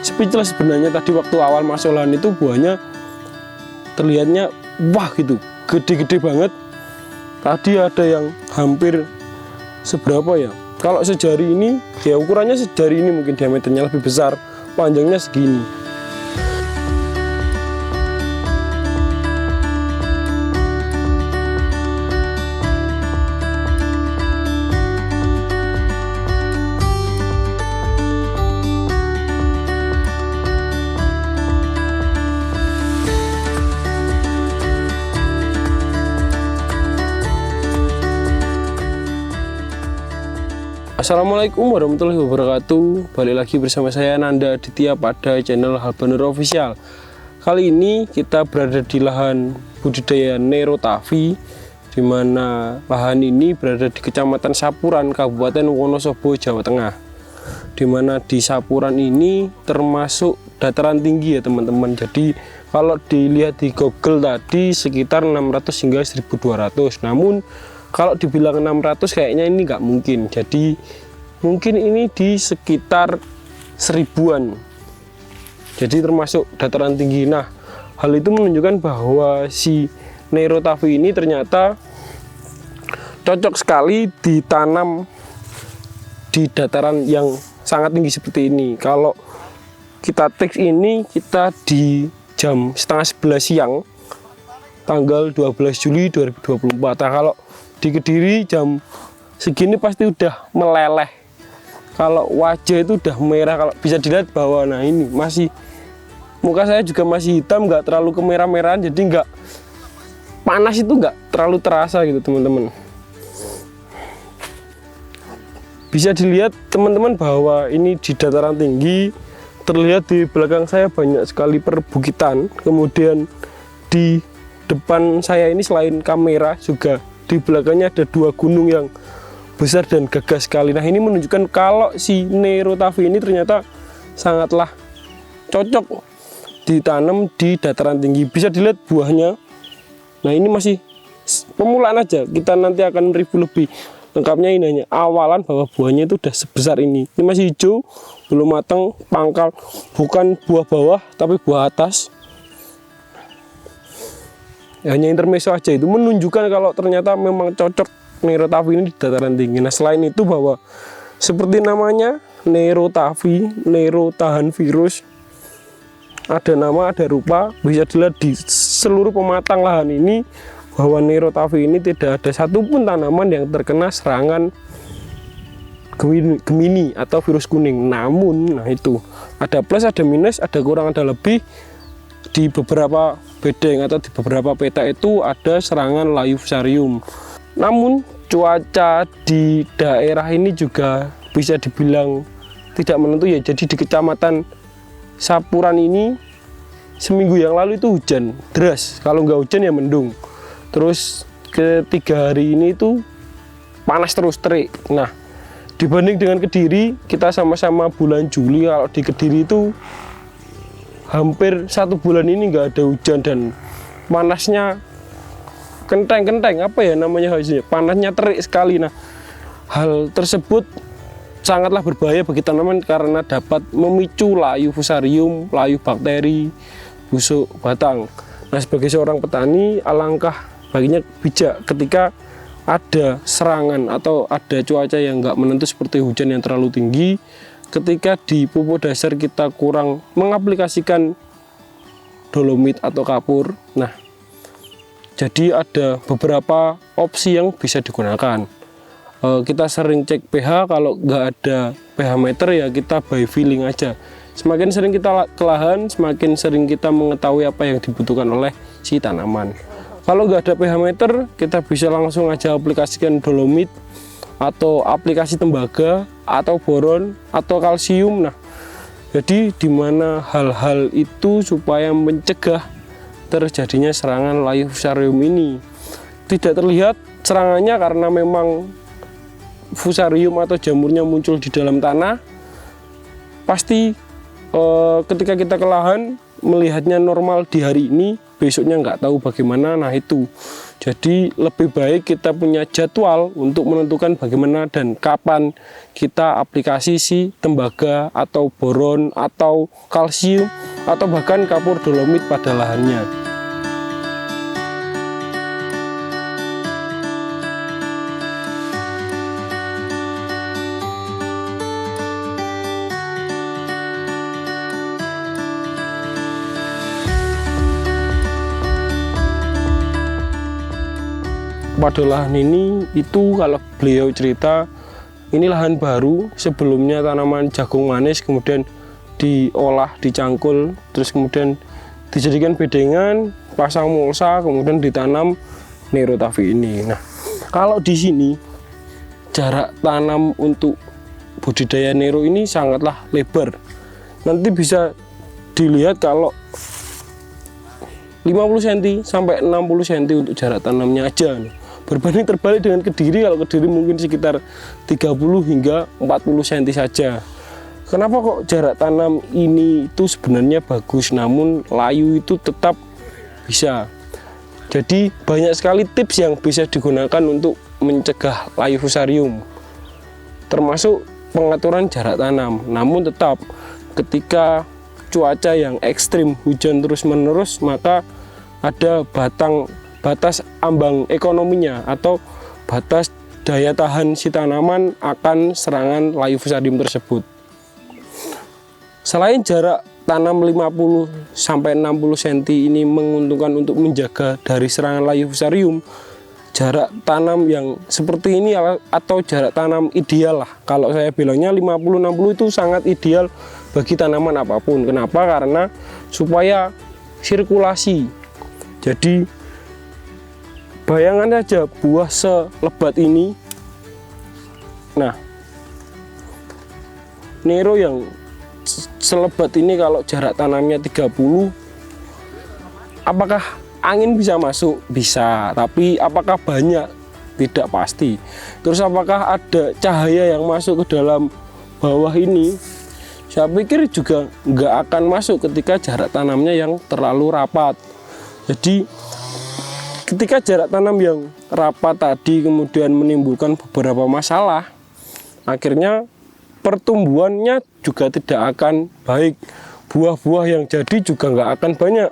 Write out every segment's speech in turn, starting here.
speechless sebenarnya. Tadi waktu awal masuk lahan itu buahnya terlihatnya wah gitu, gede-gede banget. Tadi ada yang hampir seberapa ya, kalau sejari ini ya, ukurannya sejari ini, mungkin diameternya lebih besar, panjangnya segini. Assalamualaikum warahmatullahi wabarakatuh. Balik lagi bersama saya Nanda Aditya pada channel Halbanur Official. Kali ini kita berada di lahan budidaya Nerotafi, di mana lahan ini berada di Kecamatan Sapuran, Kabupaten Wonosobo, Jawa Tengah. Di mana di Sapuran ini termasuk dataran tinggi ya teman-teman. Jadi kalau dilihat di Google tadi sekitar 600 hingga 1200. Namun kalau dibilang 600 kayaknya ini nggak mungkin. Jadi mungkin ini di sekitar 1000-an. Jadi termasuk dataran tinggi. Nah, hal itu menunjukkan bahwa si Nerotafi ini ternyata cocok sekali ditanam di dataran yang sangat tinggi seperti ini. Kalau kita take ini, kita di jam setengah 11 siang tanggal 12 Juli 2024. Nah, kalau di Kediri jam segini pasti udah meleleh. Kalau wajah itu udah merah, kalau bisa dilihat bahwa nah ini masih, muka saya juga masih hitam, nggak terlalu kemerah-merahan, jadi nggak panas, itu nggak terlalu terasa gitu teman-teman. Bisa dilihat teman-teman bahwa ini di dataran tinggi. Terlihat di belakang saya banyak sekali perbukitan. Kemudian di depan saya ini selain kamera juga di belakangnya ada 2 gunung yang besar dan gagah sekali. Nah, ini menunjukkan kalau si Nerotafi ini ternyata sangatlah cocok ditanam di dataran tinggi. Bisa dilihat buahnya. Nah, ini masih pemulaan aja. Kita nanti akan review lebih lengkapnya. Ini hanya awalan bahwa buahnya itu udah sebesar ini. Ini masih hijau, belum matang, pangkal, bukan buah bawah tapi buah atas. Hanya intermezzo aja, itu menunjukkan kalau ternyata memang cocok Nerotafi ini di dataran tinggi. Nah, selain itu bahwa seperti namanya Nerotafi, Nero tahan virus, ada nama, ada rupa. Bisa dilihat di seluruh pematang lahan ini bahwa Nerotafi ini tidak ada satupun tanaman yang terkena serangan Gemini atau virus kuning. Namun, nah itu ada plus, ada minus, ada kurang, ada lebih. Di beberapa bedeng atau di beberapa peta itu ada serangan layu fusarium. Namun cuaca di daerah ini juga bisa dibilang tidak menentu ya. Jadi di Kecamatan Sapuran ini seminggu yang lalu itu hujan deras, kalau nggak hujan ya mendung. Terus ketiga hari ini itu panas terus, terik. Nah, dibanding dengan Kediri, kita sama-sama bulan Juli, kalau di Kediri itu hampir 1 bulan ini nggak ada hujan dan panasnya kenteng-kenteng, apa ya namanya, hasilnya panasnya terik sekali. Nah, hal tersebut sangatlah berbahaya bagi tanaman karena dapat memicu layu fusarium, layu bakteri, busuk batang. Nah, sebagai seorang petani, alangkah baginya bijak ketika ada serangan atau ada cuaca yang nggak menentu seperti hujan yang terlalu tinggi. Ketika di pupuk dasar kita kurang mengaplikasikan dolomit atau kapur, nah jadi ada beberapa opsi yang bisa digunakan. Kita sering cek pH, kalau nggak ada pH meter ya kita by feeling aja. Semakin sering kita ke lahan, semakin sering kita mengetahui apa yang dibutuhkan oleh si tanaman. Kalau nggak ada pH meter, kita bisa langsung aja aplikasikan dolomit atau aplikasi tembaga atau boron atau kalsium. Nah, jadi dimana hal-hal itu supaya mencegah terjadinya serangan layu fusarium ini. Tidak terlihat serangannya karena memang fusarium atau jamurnya muncul di dalam tanah. Pasti ketika kita ke lahan melihatnya normal di hari ini, besoknya nggak tahu bagaimana. Nah itu, jadi lebih baik kita punya jadwal untuk menentukan bagaimana dan kapan kita aplikasi si tembaga atau boron atau kalsium atau bahkan kapur dolomit pada lahannya. Pada lahan ini itu kalau beliau cerita, ini lahan baru, sebelumnya tanaman jagung manis kemudian diolah, dicangkul, terus kemudian dijadikan bedengan, pasang mulsa, kemudian ditanam Nerotafi ini. Nah, kalau di sini jarak tanam untuk budidaya Nero ini sangatlah lebar. Nanti bisa dilihat kalau 50 cm sampai 60 cm untuk jarak tanamnya aja. Berbanding terbalik dengan Kediri, kalau Kediri mungkin sekitar 30 hingga 40 cm saja. Kenapa kok jarak tanam ini itu sebenarnya bagus, namun layu itu tetap bisa. Jadi banyak sekali tips yang bisa digunakan untuk mencegah layu fusarium, termasuk pengaturan jarak tanam. Namun tetap ketika cuaca yang ekstrim, hujan terus menerus, maka ada batas ambang ekonominya atau batas daya tahan si tanaman akan serangan layu fusarium tersebut. Selain jarak tanam 50 sampai 60 cm ini menguntungkan untuk menjaga dari serangan layu fusarium, jarak tanam yang seperti ini atau jarak tanam ideal lah. Kalau saya bilangnya 50-60 itu sangat ideal bagi tanaman apapun. Kenapa? Karena supaya sirkulasi. Jadi bayangan aja buah selebat ini. Nah, Nero yang selebat ini kalau jarak tanamnya 30, apakah angin bisa masuk? Bisa, tapi apakah banyak? Tidak pasti. Terus apakah ada cahaya yang masuk ke dalam bawah ini? Saya pikir juga nggak akan masuk ketika jarak tanamnya yang terlalu rapat. Jadi ketika jarak tanam yang rapat tadi kemudian menimbulkan beberapa masalah, akhirnya pertumbuhannya juga tidak akan baik. Buah-buah yang jadi juga nggak akan banyak.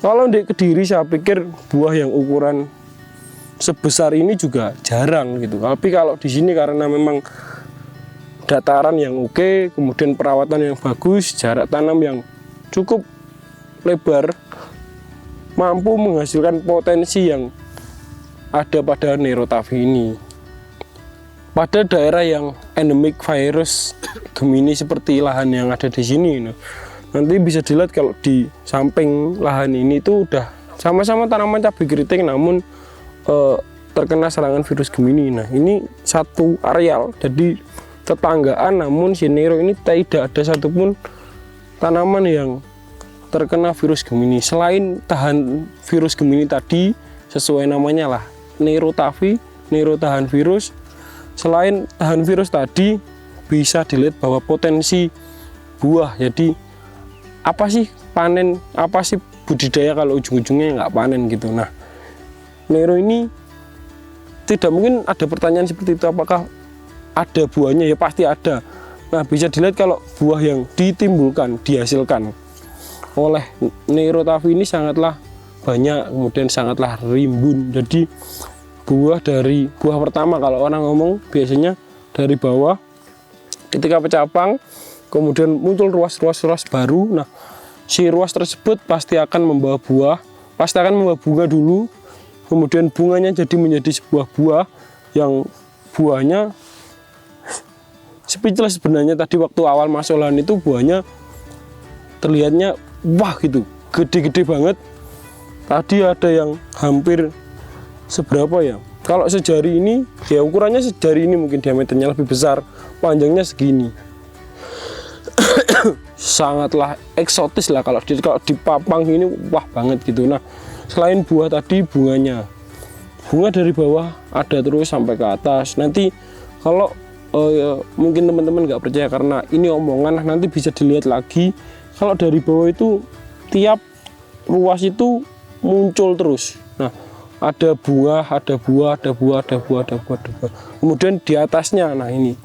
Kalau di Kediri saya pikir buah yang ukuran sebesar ini juga jarang gitu. Tapi kalau di sini karena memang dataran yang oke, kemudian perawatan yang bagus, jarak tanam yang cukup lebar, mampu menghasilkan potensi yang ada pada Nerotafi ini. Pada daerah yang endemik virus Gemini seperti lahan yang ada di sini, nanti bisa dilihat kalau di samping lahan ini itu udah sama-sama tanaman cabai keriting, namun terkena serangan virus Gemini. Nah, ini satu areal, jadi tetanggaan, namun si Nero ini tidak ada satupun tanaman yang terkena virus Gemini. Selain tahan virus Gemini tadi, sesuai namanya lah, Nerotafi, Nero tahan virus. Selain tahan virus tadi, bisa dilihat bahwa potensi buah. Jadi apa sih panen, apa sih budidaya kalau ujung-ujungnya nggak panen gitu. Nah, Nero ini tidak mungkin ada pertanyaan seperti itu, apakah ada buahnya? Ya pasti ada. Nah, bisa dilihat kalau buah yang ditimbulkan, dihasilkan oleh Nerotafi ini sangatlah banyak, kemudian sangatlah rimbun. Jadi buah pertama kalau orang ngomong biasanya dari bawah, ketika pecapang kemudian muncul ruas baru. Nah, si ruas tersebut pasti akan membawa buah, pasti akan membawa bunga dulu, kemudian bunganya menjadi sebuah buah yang buahnya speechless sebenarnya. Tadi waktu awal masuk lahan itu buahnya terlihatnya wah gitu, gede-gede banget. Tadi ada yang hampir seberapa ya, kalau sejari ini ya, ukurannya sejari ini, mungkin diameternya lebih besar, panjangnya segini. Sangatlah eksotis lah kalau dipapang ini, wah banget gitu. Nah, selain buah tadi, bunga dari bawah ada terus sampai ke atas. Nanti kalau ya, mungkin teman-teman nggak percaya karena ini omongan, nanti bisa dilihat lagi. Kalau dari bawah itu tiap ruas itu muncul terus. Nah, ada bunga, ada buah, ada buah, ada buah, ada buah, ada buah. Kemudian di atasnya, nah ini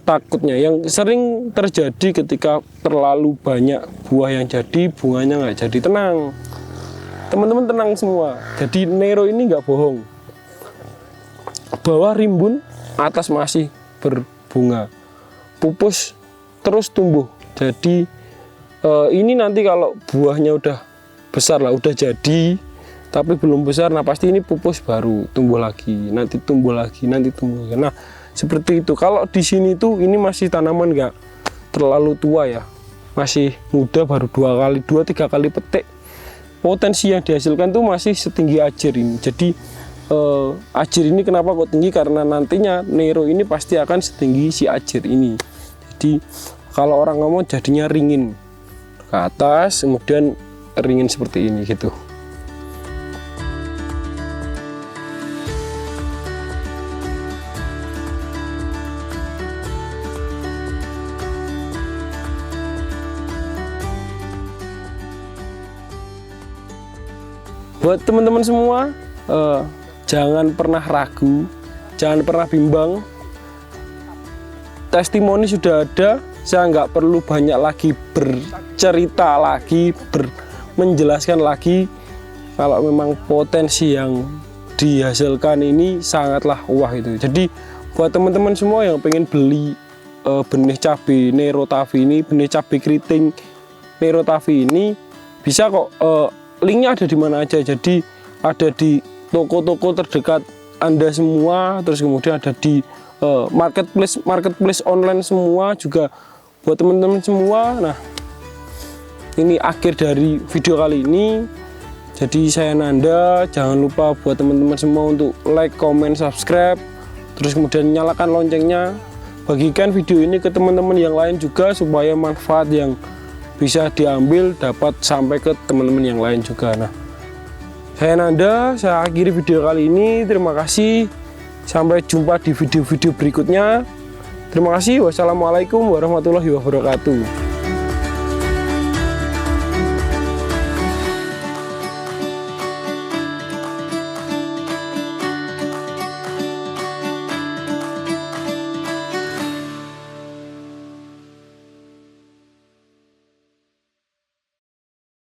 takutnya yang sering terjadi ketika terlalu banyak buah yang jadi, bunganya nggak jadi. Tenang, teman-teman, tenang semua. Jadi Nero ini nggak bohong. Bawah rimbun, atas masih berbunga, pupus terus tumbuh. Jadi ini nanti kalau buahnya udah besar lah, udah jadi tapi belum besar, nah pasti ini pupus baru tumbuh lagi, nanti tumbuh lagi, nanti tumbuh lagi. Nah seperti itu. Kalau di sini tuh ini masih tanaman nggak terlalu tua ya, masih muda, baru 2-3 kali petik. Potensi yang dihasilkan tuh masih setinggi ajir ini. Jadi ajir ini kenapa kok tinggi, karena nantinya Nero ini pasti akan setinggi si ajir ini. Jadi kalau orang ngomong jadinya ringin ke atas, kemudian ringin seperti ini gitu. Buat teman-teman semua, jangan pernah ragu, jangan pernah bimbang. Testimoni sudah ada, saya nggak perlu banyak lagi bercerita lagi, menjelaskan lagi. Kalau memang potensi yang dihasilkan ini sangatlah wah itu. Jadi buat teman-teman semua yang pengen beli benih cabai Nero Tavi ini, benih cabai keriting Nero Tavi ini, bisa kok. Linknya ada di mana aja. Jadi ada di toko-toko terdekat Anda semua, terus kemudian ada di marketplace online semua juga buat teman-teman semua. Nah, ini akhir dari video kali ini. Jadi saya Nanda, jangan lupa buat teman-teman semua untuk like, comment, subscribe, terus kemudian nyalakan loncengnya. Bagikan video ini ke teman-teman yang lain juga supaya manfaat yang bisa diambil dapat sampai ke teman-teman yang lain juga. Nah, saya Nanda, saya akhiri video kali ini. Terima kasih, sampai jumpa di video-video berikutnya. Terima kasih. Wassalamualaikum warahmatullahi wabarakatuh.